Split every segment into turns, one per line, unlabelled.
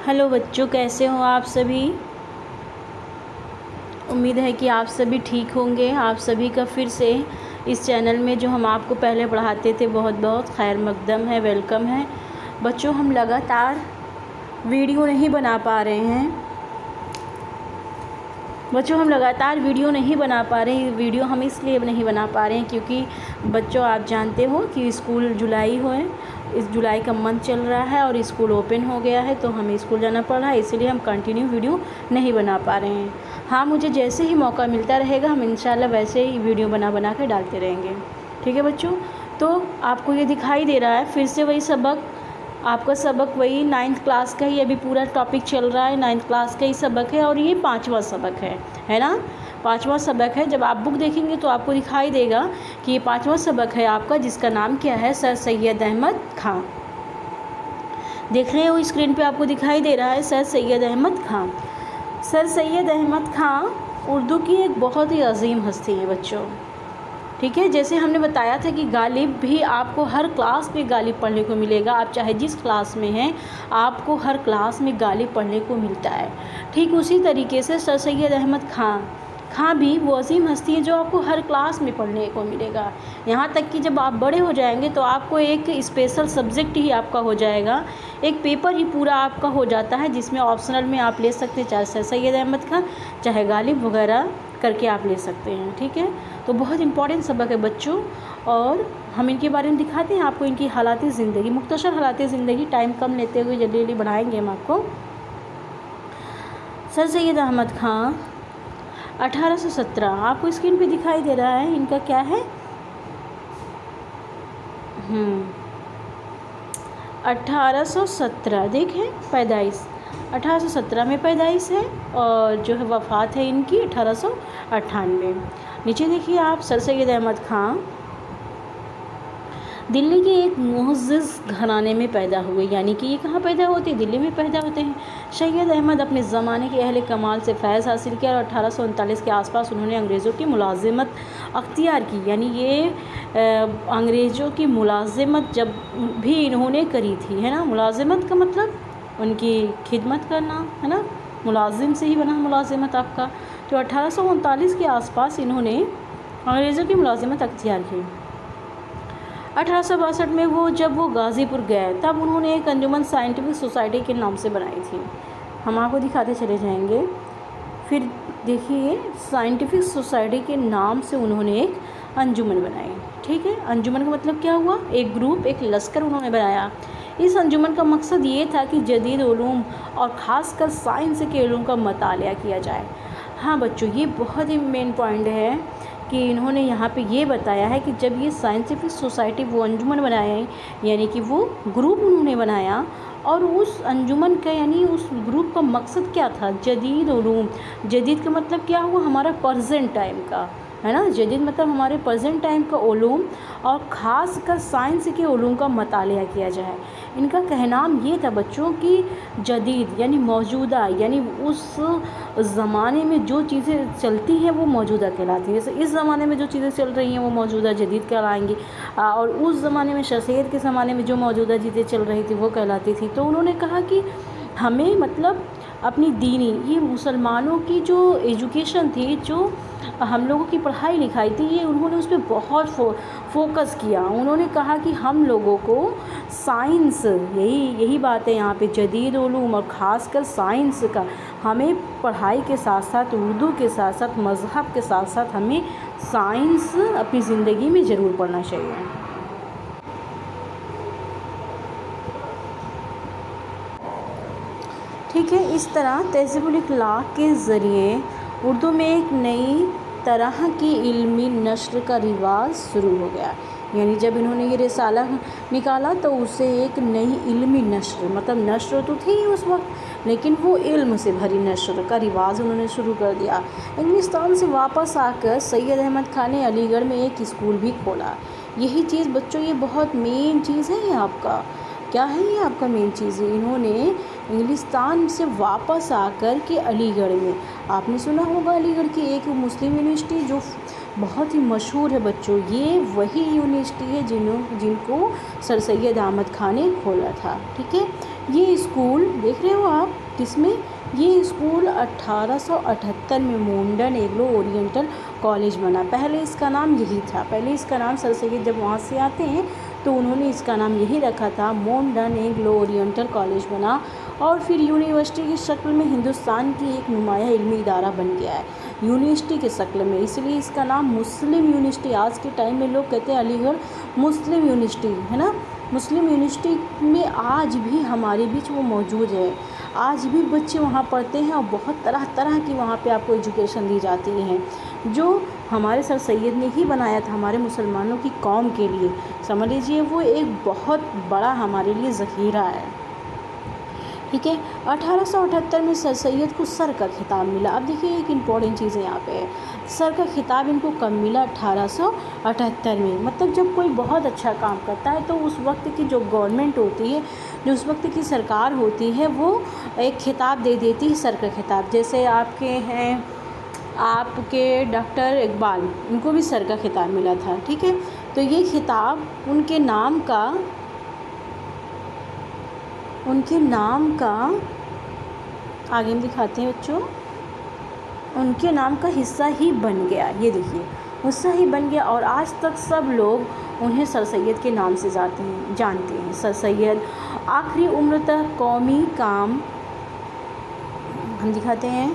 Hello बच्चों, कैसे हो आप सभी। उम्मीद है कि आप सभी ठीक होंगे। आप सभी का फिर से इस चैनल में जो हम आपको पहले पढ़ाते थे बहुत बहुत खैर मकदम है, वेलकम है। बच्चों, हम लगातार वीडियो नहीं बना पा रहे हैं। वीडियो हम इसलिए नहीं बना पा रहे हैं क्योंकि बच्चों आप जानते हो कि स्कूल जुलाई इस जुलाई का मंथ चल रहा है और स्कूल ओपन हो गया है, तो हमें स्कूल जाना पड़ रहा है, इसीलिए हम कंटिन्यू वीडियो नहीं बना पा रहे हैं। हाँ, मुझे जैसे ही मौका मिलता रहेगा हम इंशाल्लाह वैसे ही वीडियो बना के डालते रहेंगे। ठीक है बच्चों, तो आपको ये दिखाई दे रहा है फिर से वही सबक, आपका सबक वही 9th क्लास का ही अभी पूरा टॉपिक चल रहा है। 9th क्लास का ही सबक है और ये 5वां सबक है ना। 5वां सबक है। जब आप बुक देखेंगे तो आपको दिखाई देगा कि ये 5वां सबक है आपका, जिसका नाम क्या है, सर सैयद अहमद खां। देख रहे हो स्क्रीन पे आपको दिखाई दे रहा है सर सैयद अहमद खां। सर सैयद अहमद खां उर्दू की एक बहुत ही अजीम हस्ती है बच्चों। ठीक है, जैसे हमने बताया था कि गालिब भी आपको हर क्लास में गालिब पढ़ने को मिलेगा। आप चाहे जिस क्लास में हैं, आपको हर क्लास में गालिब पढ़ने को मिलता है। ठीक उसी तरीके से सर सैयद अहमद खां भी वो अजीम हस्ती है जो आपको हर क्लास में पढ़ने को मिलेगा। यहाँ तक कि जब आप बड़े हो जाएंगे तो आपको एक स्पेशल सब्जेक्ट ही आपका हो जाएगा, एक पेपर ही पूरा आपका हो जाता है, जिसमें ऑप्शनल में आप ले सकते हैं चाहे सर सैयद अहमद खां चाहे गालिब वगैरह करके आप ले सकते हैं। ठीक है, तो बहुत इंपॉर्टेंट सबक है बच्चों, और हम इनके बारे में दिखाते हैं आपको इनकी हालात ज़िंदगी, मुख्तसर हालात ज़िंदगी, टाइम कम लेते हुए जल्दी जल्दी बढ़ाएंगे हम आपको। सर सैयद अहमद खां 1817, आपको स्क्रीन पे दिखाई दे रहा है इनका क्या है, 1817 देखें पैदाइश 1817 में पैदाइश है और जो है वफ़ात है इनकी 1898। नीचे देखिए आप, सर सैयद अहमद खां दिल्ली के एक मुअज़्ज़ज़ घराने में पैदा हुए, यानी कि ये कहाँ पैदा होते हैं, दिल्ली में पैदा होते हैं। सैयद अहमद अपने ज़माने के अहले कमाल से फैज़ हासिल किया और 1839 के आसपास उन्होंने अंग्रेज़ों की मुलाज़िमत अख्तियार की, यानी ये अंग्रेज़ों की मुलाज़िमत जब भी इन्होंने करी थी, है ना। मुलाज़िमत का मतलब उनकी खिदमत करना, है ना, मुलाजिम से ही बना मुलाज़िमत आपका। तो 1839 के आसपास इन्होंने अंग्रेज़ों की मुलाज़िमत अख्तियार की। 1862 में जब वो गाज़ीपुर गए तब उन्होंने एक अंजुमन साइंटिफिक सोसाइटी के नाम से बनाई थी। हम आपको दिखाते चले जाएंगे। फिर देखिए, साइंटिफिक सोसाइटी के नाम से उन्होंने एक अंजुमन बनाई। ठीक है, अंजुमन का मतलब क्या हुआ, एक ग्रुप, एक लश्कर उन्होंने बनाया। इस अंजुमन का मकसद ये था कि जदीद उलूम और ख़ासकर साइंस के उलूम का मतालिया किया जाए। हाँ बच्चों, ये बहुत ही मेन पॉइंट है कि इन्होंने यहाँ पे ये बताया है कि जब ये साइंटिफिक सोसाइटी वो अंजुमन बनाया है, यानी कि वो ग्रुप उन्होंने बनाया, और उस अंजुमन का यानी उस ग्रुप का मकसद क्या था, जदीद उलूम। जदीद का मतलब क्या हुआ, हमारा प्रेजेंट टाइम का, है ना। जदीद मतलब हमारे प्रेजेंट टाइम का उलूम और ख़ास कर साइंस के उलूम का मतालिया किया जाए। इनका कहनाम ये था बच्चों कि जदीद यानी मौजूदा, यानी उस ज़माने में जो चीज़ें चलती हैं वो मौजूदा कहलाती हैं। जैसे इस ज़माने में जो चीज़ें चल रही हैं वो मौजूदा जदीद कहलाएंगी, और उस ज़माने में सैयद के ज़माने में जो मौजूदा चीज़ें चल रही थी वो कहलाती थी। तो उन्होंने कहा कि हमें मतलब अपनी दीनी, ये मुसलमानों की जो एजुकेशन थी, जो हम लोगों की पढ़ाई लिखाई थी, ये उन्होंने उस पर बहुत फोकस किया। उन्होंने कहा कि हम लोगों को साइंस, यही बात है यहाँ पे, जदीद उलूम और ख़ासकर साइंस का हमें पढ़ाई के साथ साथ, उर्दू के साथ साथ, मज़हब के साथ साथ हमें साइंस अपनी ज़िंदगी में ज़रूर पढ़ना चाहिए। ठीक है, इस तरह तहज़ीबुल इखलाक़ के ज़रिए उर्दू में एक नई तरह की इल्मी नश्र का रिवाज शुरू हो गया। यानी जब इन्होंने ये रिसाला निकाला तो उसे एक नई इल्मी नश्र, मतलब नश्र तो थी ही उस वक्त, लेकिन वो इल्म से भरी नश्र का रिवाज उन्होंने शुरू कर दिया। इंग्लिस्तान से वापस आकर सैयद अहमद खान ने अलीगढ़ में एक स्कूल भी खोला। यही चीज़ बच्चों, ये बहुत मेन चीज़ है। ये आपका क्या है, ये आपका मेन चीज़ है। इन्होंने इंग्लिस्तान से वापस आकर के अलीगढ़ में, आपने सुना होगा अलीगढ़ की एक मुस्लिम यूनिवर्सिटी जो बहुत ही मशहूर है बच्चों, ये वही यूनिवर्सिटी है जिनको सर सैयद अहमद खान ने खोला था। ठीक है, یہ اسکول دیکھ رہے ہو آپ کس میں، یہ اسکول 1878 میں مونڈن اینگلو اورینٹل کالج بنا. پہلے اس کا نام یہی تھا، پہلے اس کا نام سر سید جب وہاں سے آتے ہیں تو انہوں نے اس کا نام یہی رکھا تھا، مونڈن اینگلو اورینٹل کالج بنا، اور پھر یونیورسٹی کی شکل میں ہندوستان کی ایک نمایاں علمی ادارہ بن گیا ہے یونیورسٹی کے شکل میں. اس لیے اس کا نام مسلم یونیورسٹی، آج کے ٹائم میں لوگ کہتے ہیں علی گڑھ مسلم یونیورسٹی ہے نا. مسلم یونیورسٹی میں آج بھی ہمارے بیچ وہ موجود ہے، آج بھی بچے وہاں پڑھتے ہیں اور بہت طرح طرح کی وہاں پہ آپ کو ایجوکیشن دی جاتی ہے، جو ہمارے سر سید نے ہی بنایا تھا ہمارے مسلمانوں کی قوم کے لیے. سمجھ لیجیے وہ ایک بہت بڑا ہمارے لیے ذخیرہ ہے. ٹھیک ہے. 1878 میں سر سید کو سر کا خطاب ملا. اب دیکھیے ایک امپورٹنٹ چیز یہاں پہ ہے، سر کا خطاب ان کو کب ملا؟ 1878 میں. مطلب جب کوئی بہت اچھا کام کرتا ہے تو اس وقت کی جو گورنمنٹ ہوتی ہے، جو اس وقت کی سرکار ہوتی ہے، وہ ایک خطاب دے دیتی ہے، سر کا خطاب. جیسے آپ کے ہیں آپ کے ڈاکٹر اقبال، ان کو بھی سر کا خطاب ملا تھا. ٹھیک ہے. تو یہ خطاب ان کے نام کا آگے ہم دکھاتے ہیں بچوں، ان کے نام کا حصہ ہی بن گیا. یہ دیکھیے حصہ ہی بن گیا، اور آج تک سب لوگ انہیں سر سید کے نام سے جانتے ہیں. سر سید آخری عمر تک قومی کام، ہم دکھاتے ہیں،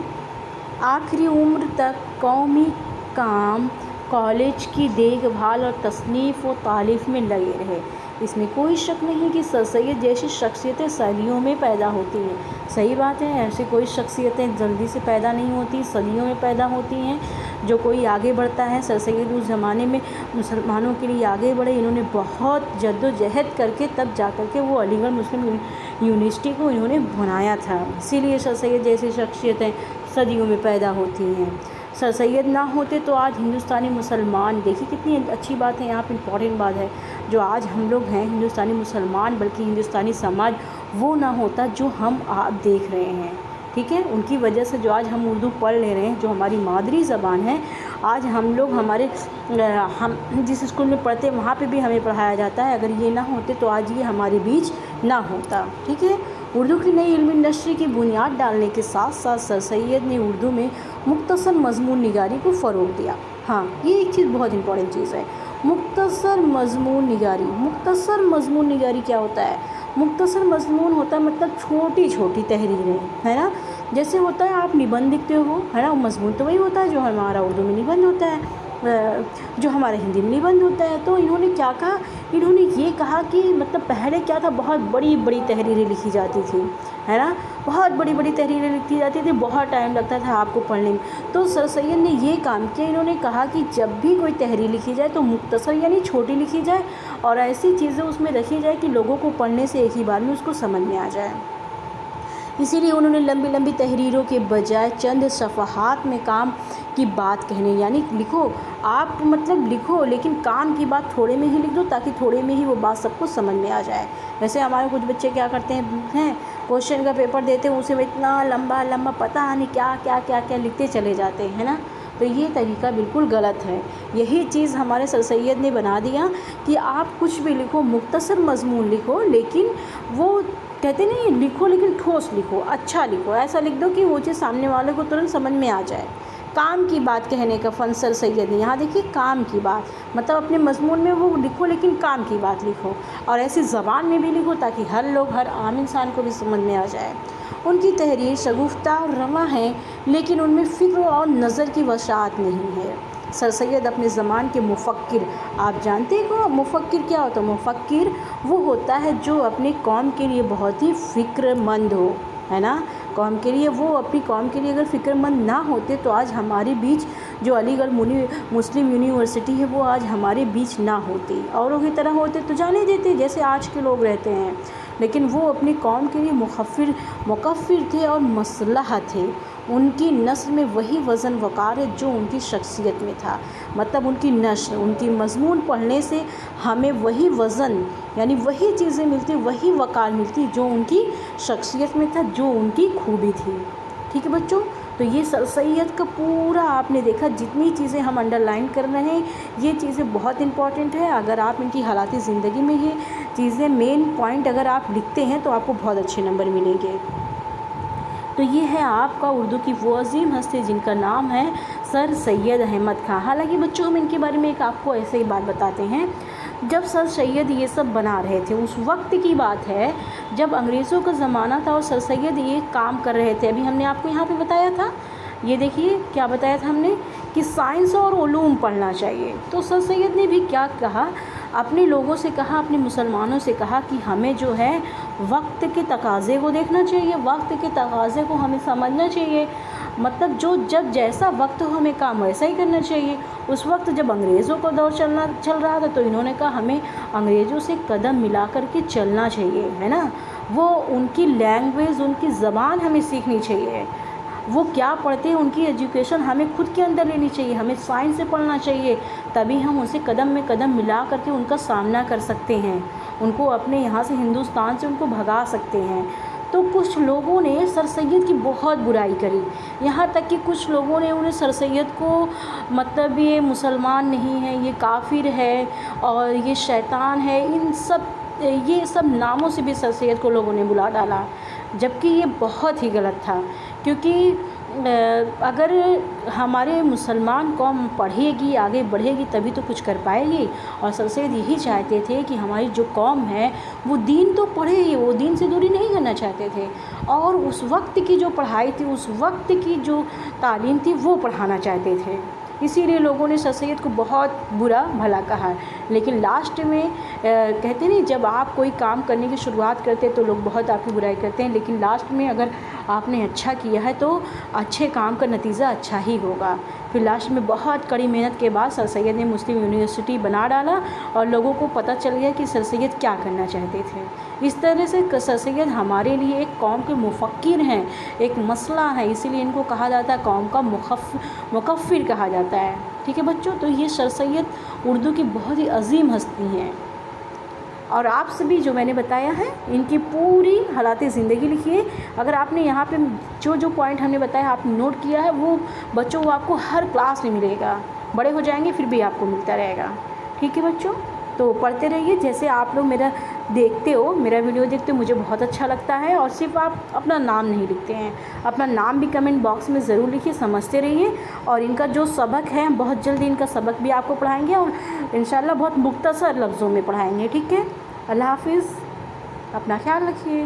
آخری عمر تک قومی کام، کالج کی دیکھ بھال اور تصنیف و تالیف میں لگے رہے. اس میں کوئی شک نہیں کہ سر سید جیسی شخصیتیں صدیوں میں پیدا ہوتی ہیں. صحیح بات ہے، ایسی کوئی شخصیتیں جلدی سے پیدا نہیں ہوتی، صدیوں میں پیدا ہوتی ہیں. جو کوئی آگے بڑھتا ہے، سر سید اس زمانے میں مسلمانوں کے لیے آگے بڑھے. انہوں نے بہت جد و جہد کر کے تب جا کر کے وہ علی گڑھ مسلم یونیورسٹی کو انہوں نے بنایا تھا. اسی لیے سر سید جیسی شخصیتیں صدیوں میں پیدا ہوتی ہیں. سر سید نہ ہوتے تو آج ہندوستانی مسلمان، دیکھیے کتنی اچھی بات ہے یہاں پہ، امپورٹنٹ بات ہے، جو آج ہم لوگ ہیں ہندوستانی مسلمان، بلکہ ہندوستانی سماج وہ نہ ہوتا جو ہم آپ دیکھ رہے ہیں. ٹھیک ہے. ان کی وجہ سے جو آج ہم اردو پڑھ لے رہے ہیں، جو ہماری مادری زبان ہے، آج ہم لوگ ہم جس اسکول میں پڑھتے ہیں وہاں پہ بھی ہمیں پڑھایا جاتا ہے. اگر یہ نہ ہوتے تو آج یہ ہمارے بیچ نہ ہوتا. ٹھیک ہے. اردو کی نئی علمی انڈسٹری کی بنیاد ڈالنے کے ساتھ ساتھ سر سید نے اردو میں مختصر مضمون نگاری کو فروغ دیا. ہاں، یہ ایک چیز بہت امپورٹنٹ چیز ہے، مختصر مضمون نگاری. مختصر مضمون نگاری کیا ہوتا ہے؟ مختصر مضمون ہوتا ہے مطلب چھوٹی چھوٹی تحریریں، ہے نا. جیسے ہوتا ہے آپ نبندھ لکھتے ہو، ہے نا. مضمون تو وہی ہوتا ہے جو ہمارا اردو میں نبندھ ہوتا ہے، جو ہمارے ہندی میں نبندھ ہوتا ہے. تو انہوں نے کیا کہا؟ انہوں نے یہ کہا کہ مطلب پہلے کیا تھا، بہت بڑی بڑی تحریریں لکھی جاتی تھیں، ہے نا. بہت بڑی بڑی تحریریں لکھی جاتی تھی، بہت ٹائم لگتا تھا آپ کو پڑھنے میں. تو سر سید نے یہ کام کیا، انہوں نے کہا کہ جب بھی کوئی تحریر لکھی جائے تو مختصر یعنی چھوٹی لکھی جائے، اور ایسی چیزیں اس میں رکھی جائے کہ لوگوں کو پڑھنے سے ایک ہی بار میں اس کو سمجھ میں آ جائے. اسی لیے انہوں نے لمبی لمبی تحریروں کے بجائے چند صفحات میں کام کی بات کہنے، یعنی لکھو آپ، مطلب لکھو لیکن کام کی بات تھوڑے میں ہی لکھ دو تاکہ تھوڑے میں ہی وہ بات سب کو سمجھ میں آ جائے. ویسے ہمارے کچھ بچے کیا کرتے ہیں کوشچن کا پیپر دیتے ہیں، اسے میں اتنا لمبا لمبا پتہ نہیں کیا کیا کیا کیا لکھتے چلے جاتے ہیں نا. تو یہ طریقہ بالکل غلط ہے. یہی چیز ہمارے سر سید نے بنا دیا کہ آپ کچھ بھی لکھو، مختصر مضمون لکھو، لیکن وہ کہتے نہیں لکھو لیکن ٹھوس لکھو، اچھا لکھو. ایسا لکھ دو کہ وہ چیز سامنے والے کو ترنت سمجھ میں آ جائے. کام کی بات کہنے کا فن سر سید نے، یہاں دیکھیے کام کی بات، مطلب اپنے مضمون میں وہ لکھو لیکن کام کی بات لکھو، اور ایسی زبان میں بھی لکھو تاکہ ہر عام انسان کو بھی سمجھ میں آ جائے. ان کی تحریر شگفتہ اور رواں ہے، لیکن ان میں فکر اور نظر کی وسعت نہیں ہے. سر سید اپنے زمان کے مفکر، آپ جانتے ہو مفکر کیا ہوتا ہے؟ مفکر وہ ہوتا ہے جو اپنے قوم کے لیے بہت ہی فکر مند ہو، ہے نا. قوم کے لیے، وہ اپنی قوم کے لیے اگر فکر مند نہ ہوتے تو آج ہمارے بیچ جو علی گڑھ مسلم یونیورسٹی ہے وہ آج ہمارے بیچ نہ ہوتی. اوروں کی طرح ہوتے تو جانے دیتے جیسے آج کے لوگ رہتے ہیں، لیکن وہ اپنی قوم کے لیے مکفر تھے اور مصلح تھے. ان کی نثر میں وہی وزن وقار ہے جو ان کی شخصیت میں تھا. مطلب ان کی نثر، ان کی مضمون پڑھنے سے ہمیں وہی وزن یعنی وہی چیزیں ملتی، وہی وقار ملتی جو ان کی شخصیت میں تھا، جو ان کی خوبی تھی. ٹھیک ہے بچوں. تو یہ سر سید کا پورا آپ نے دیکھا، جتنی چیزیں ہم انڈر لائن کر رہے ہیں یہ چیزیں بہت امپورٹنٹ ہے. اگر آپ ان کی حالات زندگی میں یہ चीज़ें, मेन पॉइंट अगर आप लिखते हैं तो आपको बहुत अच्छे नंबर मिलेंगे। तो ये है आपका उर्दू की वो अजीम हस्ती जिनका नाम है सर सैयद अहमद ख़ान। हालांकि बच्चों हम इनके बारे में एक आपको ऐसे ही बात बताते हैं, जब सर सैयद ये सब बना रहे थे उस वक्त की बात है जब अंग्रेज़ों का ज़माना था और सर सैयद ये काम कर रहे थे। अभी हमने आपको यहाँ पे बताया था, ये देखिए क्या बताया था हमने कि साइंस और उलूम पढ़ना चाहिए। तो सर सैयद ने भी क्या कहा, अपने लोगों से कहा, अपने मुसलमानों से कहा कि हमें जो है वक्त के तकाज़े को देखना चाहिए, वक्त के तकाज़े को हमें समझना चाहिए। मतलब जब जैसा वक्त हो हमें काम वैसा ही करना चाहिए। उस वक्त जब अंग्रेज़ों का दौर चल रहा था तो इन्होंने कहा हमें अंग्रेज़ों से कदम मिला कर के चलना चाहिए, है ना। वो उनकी लैंग्वेज, उनकी ज़बान हमें सीखनी चाहिए। वो क्या पढ़ते हैं उनकी एजुकेशन हमें खुद के अंदर लेनी चाहिए, हमें साइंस से पढ़ना चाहिए, तभी हम उनसे कदम में कदम मिला करके उनका सामना कर सकते हैं, उनको अपने यहाँ से हिंदुस्तान से उनको भगा सकते हैं। तो कुछ लोगों ने सर सैयद की बहुत बुराई करी, यहाँ तक कि कुछ लोगों ने उन्हें सर सैयद को मतलब ये मुसलमान नहीं है, ये काफिर है और ये शैतान है, ये सब नामों से भी सर सैयद को लोगों ने बुला डाला, जबकि ये बहुत ही गलत था। क्योंकि अगर हमारे मुसलमान कौम पढ़ेगी, आगे बढ़ेगी तभी तो कुछ कर पाएगी। और सर सैयद यही चाहते थे कि हमारी जो कौम है वो दीन तो पढ़े ही, वो दीन से दूरी नहीं करना चाहते थे। और उस वक्त की जो पढ़ाई थी, उस वक्त की जो तालीम थी वो पढ़ाना चाहते थे। इसीलिए लोगों ने सर सैयद को बहुत बुरा भला कहा। लेकिन लास्ट में कहते नहीं, जब आप कोई काम करने की शुरुआत करते हैं तो लोग बहुत आपकी बुराई करते हैं, लेकिन लास्ट में अगर आपने अच्छा किया है तो अच्छे काम का नतीजा अच्छा ही होगा। फिर लास्ट में बहुत कड़ी मेहनत के बाद सर सैयद ने मुस्लिम यूनिवर्सिटी बना डाला और लोगों को पता चल गया कि सर सैयद क्या करना चाहते थे। इस तरह से सर सैयद हमारे लिए एक कौम के मुफक्किर हैं, एक मसला है, इसीलिए इनको कहा जाता है कौम का मुकफ़िर कहा जाता है। ठीक है बच्चों, तो ये सर सैयद उर्दू की बहुत ही अजीम हस्ती हैं। और आप सभी जो मैंने बताया है इनकी पूरी हालात ज़िंदगी लिखिए। अगर आपने यहाँ पे जो पॉइंट हमने बताया आपने नोट किया है वो बच्चों वो आपको हर क्लास में मिलेगा, बड़े हो जाएंगे फिर भी आपको मिलता रहेगा। ठीक है बच्चों, तो पढ़ते रहिए। जैसे आप लोग मेरा देखते हो, मेरा वीडियो देखते हो, मुझे बहुत अच्छा लगता है। और सिर्फ आप अपना नाम नहीं लिखते हैं, अपना नाम भी कमेंट बॉक्स में ज़रूर लिखिए, समझते रहिए। और इनका जो सबक है बहुत जल्दी इनका सबक भी आपको पढ़ाएंगे और इंशाल्लाह बहुत मुख्तसर लफ्ज़ों में पढ़ाएंगे। ठीक है, अल्लाह हाफिज़, अपना ख्याल रखिए।